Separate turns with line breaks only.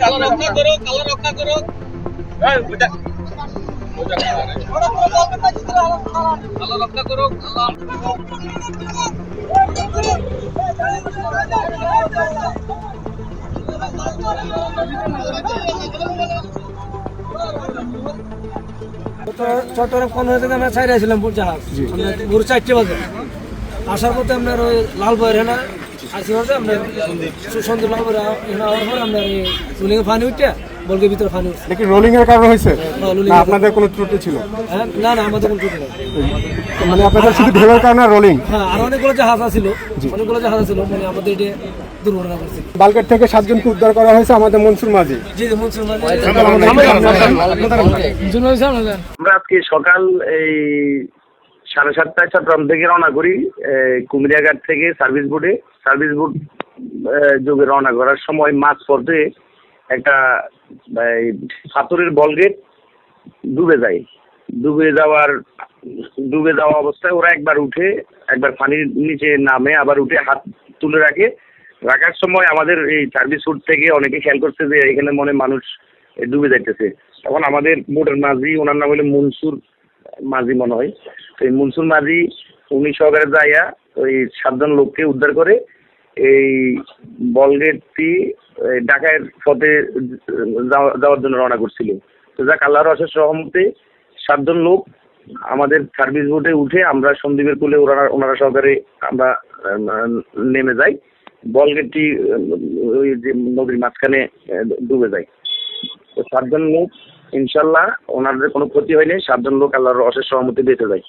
কালো রক্ষা করো, কালো রক্ষা করো। কালো রক্ষা করো,
চট্টগ্রাম কোন থেকে আমরা ছাইরে আসছিলাম জাহাজ ভোর 4টে বাজে আসার পথে আপনার ওই লালবয়ের হেনা আসি হচ্ছে আপনার সন্ধ্যে লালবয়ের হেনা হওয়ার পর আপনার এই রুলিং পানি উঠে বলকে ভিতরে পানি উঠছে।
নাকি রোলিং এর কারণে হয়েছে না আপনাদের কোনো ত্রুটি ছিল?
না না আমাদের কোনো ত্রুটি নেই,
মানে আপনাদের শুধু ঢেউয়ের কারণে রোলিং?
হ্যাঁ আর অনেকগুলো জাহাজ আছিল, অনেকগুলো জাহাজ আছিল, মানে আমাদের এটা দুর্ঘটনা করছে।
বালকেট থেকে 7 জনকে উদ্ধার করা হয়েছে আমাদের মনসুর মাঝি।
জি জি মনসুর মাঝি।
আমরা আজকে সকাল এই 7:30টায় চট্টগ্রাম থেকে রওনা করি। কুমিরিয়াঘাট থেকে সার্ভিস বোট যোগে রওনা করার সময় মাঝ পথে একটা পাথরের বলগেট ডুবে যায়। ডুবে যাওয়া অবস্থায় ওরা একবার উঠে, একবার পানির নিচে নামে, আবার উঠে হাত তুলে রাখার সময় আমাদের এই সার্ভিস বোট থেকে অনেকে খেয়াল করছে যে এখানে মনে মানুষ ডুবে যাইতেছে। তখন আমাদের বোটের মাঝি, ওনার নাম হলো মনসুর মাঝি মনে হয়, তো এই মনসুর মাঝি উনি সহকারে যাইয়া ওই 7 জন লোককে উদ্ধার করে এই বলগেটটি ঢাকার পথে যাওয়ার জন্য রওনা করছিল। তো যাক আল্লাহর অশেষ রহমতে 7 জন লোক আমাদের সার্ভিস বোটে উঠে আমরা সন্দ্বীপের কুলে ওনারা সহকারে আমরা নেমে যাই। বলগেটটি ওই যে নদীর মাঝখানে ডুবে যায়। তো 7 জন লোক ইনশাল্লাহ ওনাদের কোনো ক্ষতি হয়নি, 7 জন লোক আল্লাহর অশেষ রহমতে বেঁচে যায়।